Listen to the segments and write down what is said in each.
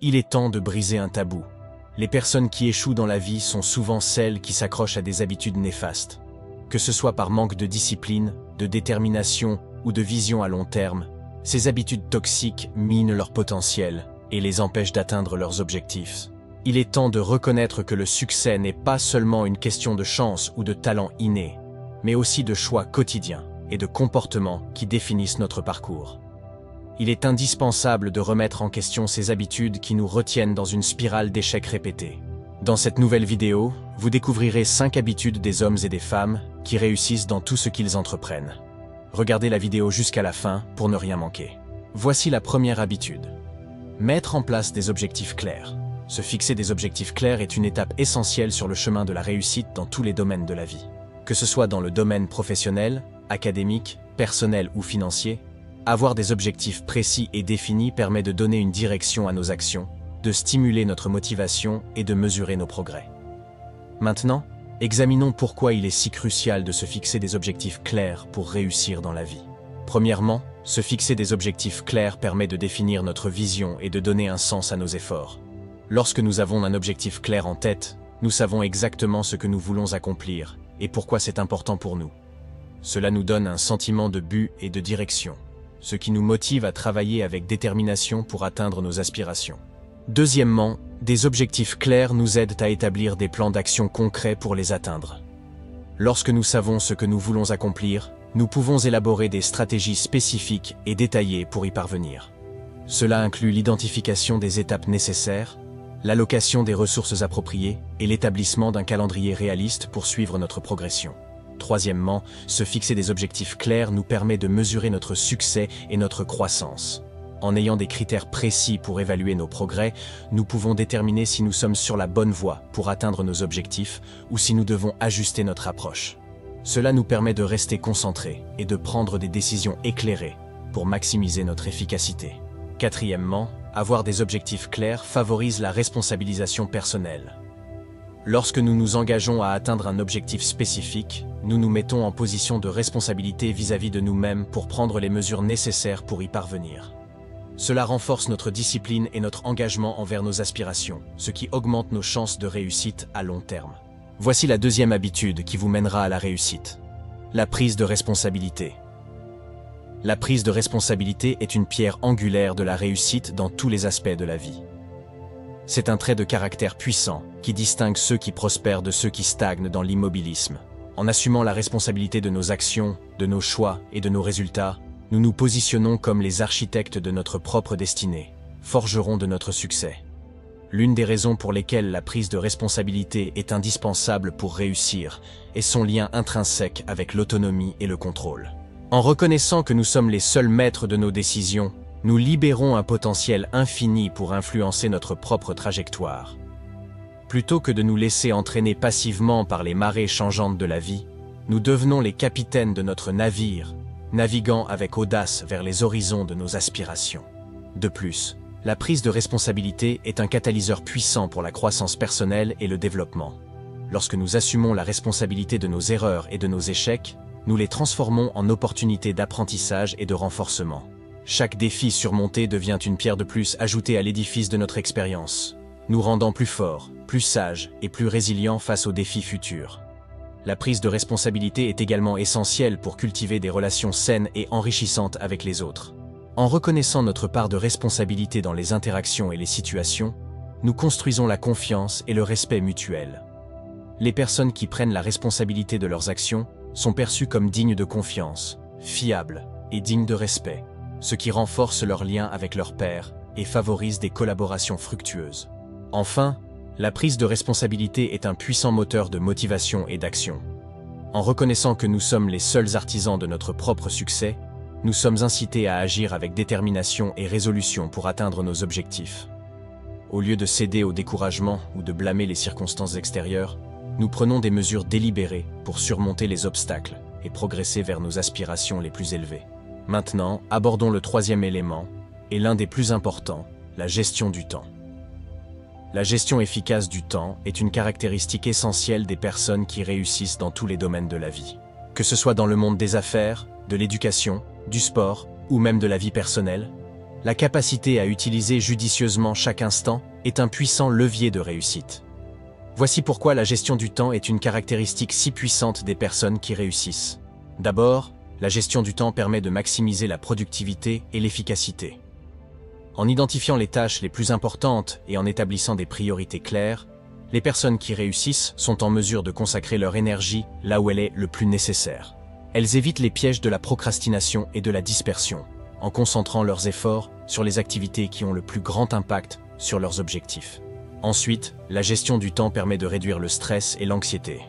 Il est temps de briser un tabou. Les personnes qui échouent dans la vie sont souvent celles qui s'accrochent à des habitudes néfastes. Que ce soit par manque de discipline, de détermination ou de vision à long terme, ces habitudes toxiques minent leur potentiel et les empêchent d'atteindre leurs objectifs. Il est temps de reconnaître que le succès n'est pas seulement une question de chance ou de talent inné, mais aussi de choix quotidiens et de comportements qui définissent notre parcours. Il est indispensable de remettre en question ces habitudes qui nous retiennent dans une spirale d'échecs répétés. Dans cette nouvelle vidéo, vous découvrirez 5 habitudes des hommes et des femmes qui réussissent dans tout ce qu'ils entreprennent. Regardez la vidéo jusqu'à la fin pour ne rien manquer. Voici la première habitude. Mettre en place des objectifs clairs. Se fixer des objectifs clairs est une étape essentielle sur le chemin de la réussite dans tous les domaines de la vie. Que ce soit dans le domaine professionnel, académique, personnel ou financier, avoir des objectifs précis et définis permet de donner une direction à nos actions, de stimuler notre motivation et de mesurer nos progrès. Maintenant, examinons pourquoi il est si crucial de se fixer des objectifs clairs pour réussir dans la vie. Premièrement, se fixer des objectifs clairs permet de définir notre vision et de donner un sens à nos efforts. Lorsque nous avons un objectif clair en tête, nous savons exactement ce que nous voulons accomplir et pourquoi c'est important pour nous. Cela nous donne un sentiment de but et de direction, ce qui nous motive à travailler avec détermination pour atteindre nos aspirations. Deuxièmement, des objectifs clairs nous aident à établir des plans d'action concrets pour les atteindre. Lorsque nous savons ce que nous voulons accomplir, nous pouvons élaborer des stratégies spécifiques et détaillées pour y parvenir. Cela inclut l'identification des étapes nécessaires, l'allocation des ressources appropriées et l'établissement d'un calendrier réaliste pour suivre notre progression. Troisièmement, se fixer des objectifs clairs nous permet de mesurer notre succès et notre croissance. En ayant des critères précis pour évaluer nos progrès, nous pouvons déterminer si nous sommes sur la bonne voie pour atteindre nos objectifs ou si nous devons ajuster notre approche. Cela nous permet de rester concentrés et de prendre des décisions éclairées pour maximiser notre efficacité. Quatrièmement, avoir des objectifs clairs favorise la responsabilisation personnelle. Lorsque nous nous engageons à atteindre un objectif spécifique, nous nous mettons en position de responsabilité vis-à-vis de nous-mêmes pour prendre les mesures nécessaires pour y parvenir. Cela renforce notre discipline et notre engagement envers nos aspirations, ce qui augmente nos chances de réussite à long terme. Voici la deuxième habitude qui vous mènera à la réussite. La prise de responsabilité. La prise de responsabilité est une pierre angulaire de la réussite dans tous les aspects de la vie. C'est un trait de caractère puissant qui distingue ceux qui prospèrent de ceux qui stagnent dans l'immobilisme. En assumant la responsabilité de nos actions, de nos choix et de nos résultats, nous nous positionnons comme les architectes de notre propre destinée, forgerons de notre succès. L'une des raisons pour lesquelles la prise de responsabilité est indispensable pour réussir est son lien intrinsèque avec l'autonomie et le contrôle. En reconnaissant que nous sommes les seuls maîtres de nos décisions, nous libérons un potentiel infini pour influencer notre propre trajectoire. Plutôt que de nous laisser entraîner passivement par les marées changeantes de la vie, nous devenons les capitaines de notre navire, naviguant avec audace vers les horizons de nos aspirations. De plus, la prise de responsabilité est un catalyseur puissant pour la croissance personnelle et le développement. Lorsque nous assumons la responsabilité de nos erreurs et de nos échecs, nous les transformons en opportunités d'apprentissage et de renforcement. Chaque défi surmonté devient une pierre de plus ajoutée à l'édifice de notre expérience, nous rendant plus forts, plus sages et plus résilients face aux défis futurs. La prise de responsabilité est également essentielle pour cultiver des relations saines et enrichissantes avec les autres. En reconnaissant notre part de responsabilité dans les interactions et les situations, nous construisons la confiance et le respect mutuel. Les personnes qui prennent la responsabilité de leurs actions sont perçues comme dignes de confiance, fiables et dignes de respect, ce qui renforce leur lien avec leurs pairs et favorise des collaborations fructueuses. Enfin, la prise de responsabilité est un puissant moteur de motivation et d'action. En reconnaissant que nous sommes les seuls artisans de notre propre succès, nous sommes incités à agir avec détermination et résolution pour atteindre nos objectifs. Au lieu de céder au découragement ou de blâmer les circonstances extérieures, nous prenons des mesures délibérées pour surmonter les obstacles et progresser vers nos aspirations les plus élevées. Maintenant, abordons le troisième élément, et l'un des plus importants, la gestion du temps. La gestion efficace du temps est une caractéristique essentielle des personnes qui réussissent dans tous les domaines de la vie. Que ce soit dans le monde des affaires, de l'éducation, du sport ou même de la vie personnelle, La capacité à utiliser judicieusement chaque instant est un puissant levier de réussite. Voici pourquoi la gestion du temps est une caractéristique si puissante des personnes qui réussissent. D'abord, la gestion du temps permet de maximiser la productivité et l'efficacité. En identifiant les tâches les plus importantes et en établissant des priorités claires, les personnes qui réussissent sont en mesure de consacrer leur énergie là où elle est le plus nécessaire. Elles évitent les pièges de la procrastination et de la dispersion, en concentrant leurs efforts sur les activités qui ont le plus grand impact sur leurs objectifs. Ensuite, la gestion du temps permet de réduire le stress et l'anxiété.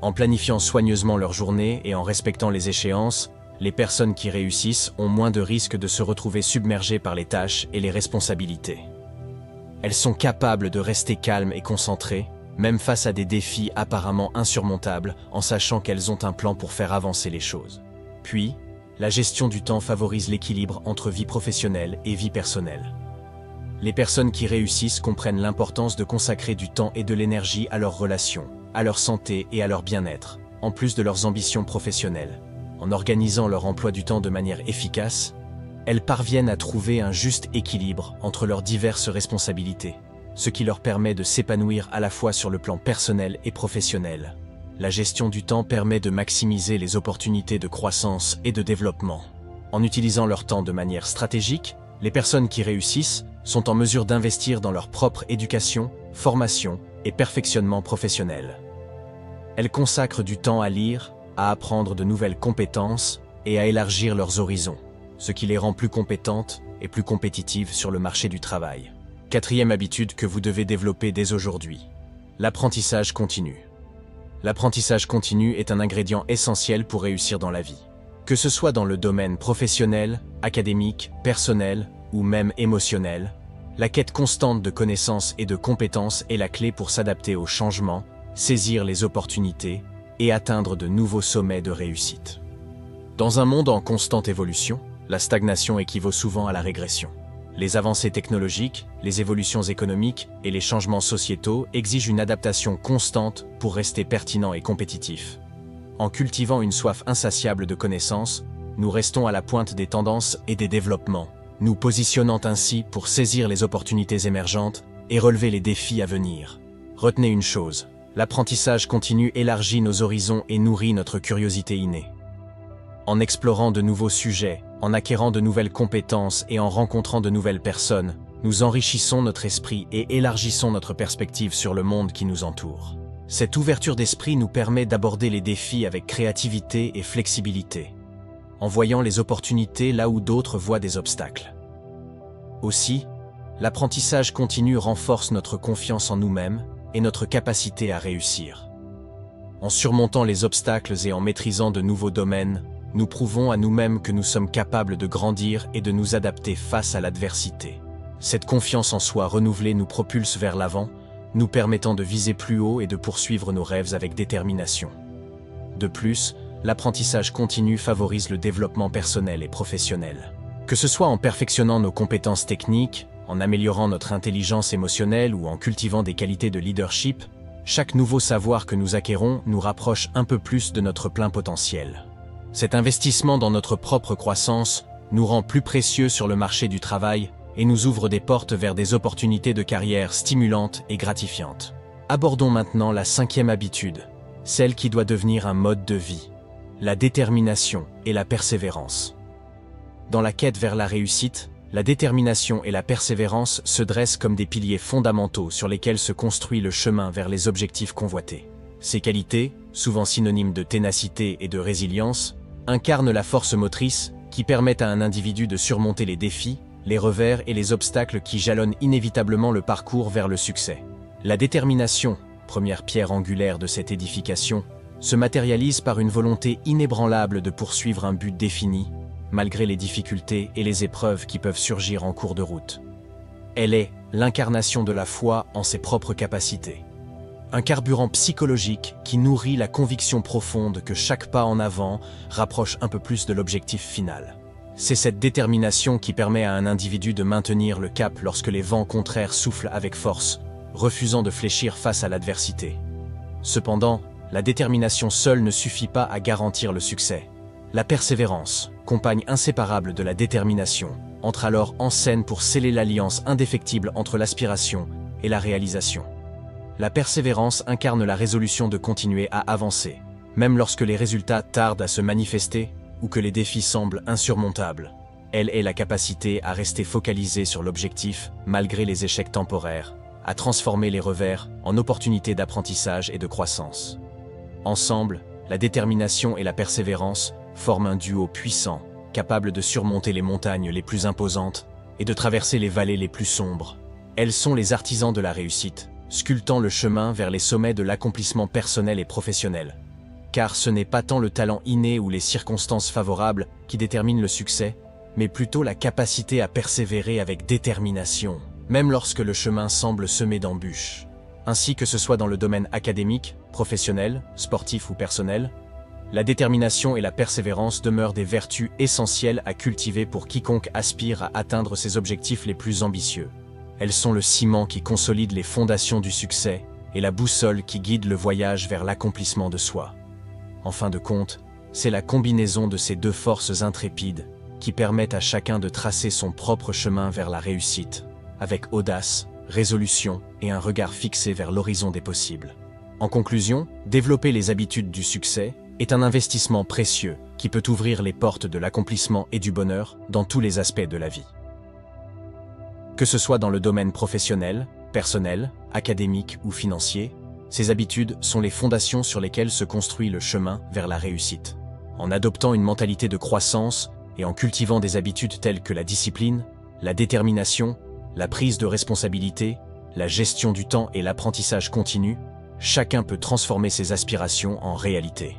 En planifiant soigneusement leur journée et en respectant les échéances, les personnes qui réussissent ont moins de risques de se retrouver submergées par les tâches et les responsabilités. Elles sont capables de rester calmes et concentrées, même face à des défis apparemment insurmontables, en sachant qu'elles ont un plan pour faire avancer les choses. Puis, la gestion du temps favorise l'équilibre entre vie professionnelle et vie personnelle. Les personnes qui réussissent comprennent l'importance de consacrer du temps et de l'énergie à leurs relations, à leur santé et à leur bien-être, en plus de leurs ambitions professionnelles. En organisant leur emploi du temps de manière efficace, elles parviennent à trouver un juste équilibre entre leurs diverses responsabilités, ce qui leur permet de s'épanouir à la fois sur le plan personnel et professionnel. La gestion du temps permet de maximiser les opportunités de croissance et de développement. En utilisant leur temps de manière stratégique, les personnes qui réussissent sont en mesure d'investir dans leur propre éducation, formation et perfectionnement professionnel. Elles consacrent du temps à lire, à apprendre de nouvelles compétences et à élargir leurs horizons, ce qui les rend plus compétentes et plus compétitives sur le marché du travail. Quatrième habitude que vous devez développer dès aujourd'hui. L'apprentissage continu. L'apprentissage continu est un ingrédient essentiel pour réussir dans la vie. Que ce soit dans le domaine professionnel, académique, personnel ou même émotionnel, la quête constante de connaissances et de compétences est la clé pour s'adapter aux changements, saisir les opportunités et atteindre de nouveaux sommets de réussite. Dans un monde en constante évolution, la stagnation équivaut souvent à la régression. Les avancées technologiques, les évolutions économiques et les changements sociétaux exigent une adaptation constante pour rester pertinent et compétitif. En cultivant une soif insatiable de connaissances, nous restons à la pointe des tendances et des développements, nous positionnant ainsi pour saisir les opportunités émergentes et relever les défis à venir. Retenez une chose, l'apprentissage continu élargit nos horizons et nourrit notre curiosité innée. En explorant de nouveaux sujets, en acquérant de nouvelles compétences et en rencontrant de nouvelles personnes, nous enrichissons notre esprit et élargissons notre perspective sur le monde qui nous entoure. Cette ouverture d'esprit nous permet d'aborder les défis avec créativité et flexibilité, en voyant les opportunités là où d'autres voient des obstacles. Aussi, l'apprentissage continu renforce notre confiance en nous-mêmes et notre capacité à réussir. En surmontant les obstacles et en maîtrisant de nouveaux domaines, nous prouvons à nous-mêmes que nous sommes capables de grandir et de nous adapter face à l'adversité. Cette confiance en soi renouvelée nous propulse vers l'avant, nous permettant de viser plus haut et de poursuivre nos rêves avec détermination. De plus, l'apprentissage continu favorise le développement personnel et professionnel. Que ce soit en perfectionnant nos compétences techniques, en améliorant notre intelligence émotionnelle ou en cultivant des qualités de leadership, chaque nouveau savoir que nous acquérons nous rapproche un peu plus de notre plein potentiel. Cet investissement dans notre propre croissance nous rend plus précieux sur le marché du travail et nous ouvre des portes vers des opportunités de carrière stimulantes et gratifiantes. Abordons maintenant la cinquième habitude, celle qui doit devenir un mode de vie, la détermination et la persévérance. Dans la quête vers la réussite, la détermination et la persévérance se dressent comme des piliers fondamentaux sur lesquels se construit le chemin vers les objectifs convoités. Ces qualités, souvent synonymes de ténacité et de résilience, incarnent la force motrice qui permet à un individu de surmonter les défis, les revers et les obstacles qui jalonnent inévitablement le parcours vers le succès. La détermination, première pierre angulaire de cette édification, se matérialise par une volonté inébranlable de poursuivre un but défini, malgré les difficultés et les épreuves qui peuvent surgir en cours de route. Elle est l'incarnation de la foi en ses propres capacités. Un carburant psychologique qui nourrit la conviction profonde que chaque pas en avant rapproche un peu plus de l'objectif final. C'est cette détermination qui permet à un individu de maintenir le cap lorsque les vents contraires soufflent avec force, refusant de fléchir face à l'adversité. Cependant, la détermination seule ne suffit pas à garantir le succès. La persévérance, compagne inséparable de la détermination, entre alors en scène pour sceller l'alliance indéfectible entre l'aspiration et la réalisation. La persévérance incarne la résolution de continuer à avancer, même lorsque les résultats tardent à se manifester ou que les défis semblent insurmontables. Elle est la capacité à rester focalisé sur l'objectif malgré les échecs temporaires, à transformer les revers en opportunités d'apprentissage et de croissance. Ensemble, la détermination et la persévérance forment un duo puissant, capable de surmonter les montagnes les plus imposantes et de traverser les vallées les plus sombres. Elles sont les artisans de la réussite, sculptant le chemin vers les sommets de l'accomplissement personnel et professionnel. Car ce n'est pas tant le talent inné ou les circonstances favorables qui déterminent le succès, mais plutôt la capacité à persévérer avec détermination, même lorsque le chemin semble semé d'embûches. Ainsi que ce soit dans le domaine académique, professionnel, sportif ou personnel, la détermination et la persévérance demeurent des vertus essentielles à cultiver pour quiconque aspire à atteindre ses objectifs les plus ambitieux. Elles sont le ciment qui consolide les fondations du succès et la boussole qui guide le voyage vers l'accomplissement de soi. En fin de compte, c'est la combinaison de ces deux forces intrépides qui permettent à chacun de tracer son propre chemin vers la réussite, avec audace, résolution et un regard fixé vers l'horizon des possibles. En conclusion, développer les habitudes du succès est un investissement précieux qui peut ouvrir les portes de l'accomplissement et du bonheur dans tous les aspects de la vie. Que ce soit dans le domaine professionnel, personnel, académique ou financier, ces habitudes sont les fondations sur lesquelles se construit le chemin vers la réussite. En adoptant une mentalité de croissance et en cultivant des habitudes telles que la discipline, la détermination, la prise de responsabilité, la gestion du temps et l'apprentissage continu, chacun peut transformer ses aspirations en réalité.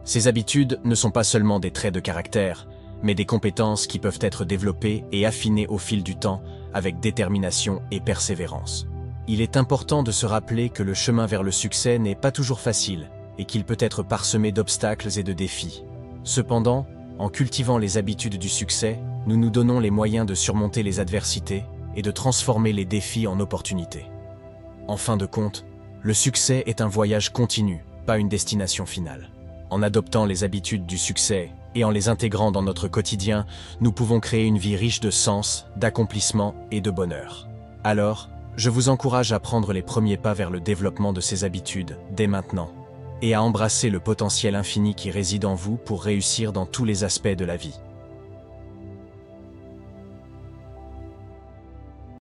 Ces habitudes ne sont pas seulement des traits de caractère, mais des compétences qui peuvent être développées et affinées au fil du temps avec détermination et persévérance. Il est important de se rappeler que le chemin vers le succès n'est pas toujours facile et qu'il peut être parsemé d'obstacles et de défis. Cependant, en cultivant les habitudes du succès, nous nous donnons les moyens de surmonter les adversités et de transformer les défis en opportunités. En fin de compte, le succès est un voyage continu, pas une destination finale. En adoptant les habitudes du succès et en les intégrant dans notre quotidien, nous pouvons créer une vie riche de sens, d'accomplissement et de bonheur. Alors, je vous encourage à prendre les premiers pas vers le développement de ces habitudes dès maintenant et à embrasser le potentiel infini qui réside en vous pour réussir dans tous les aspects de la vie.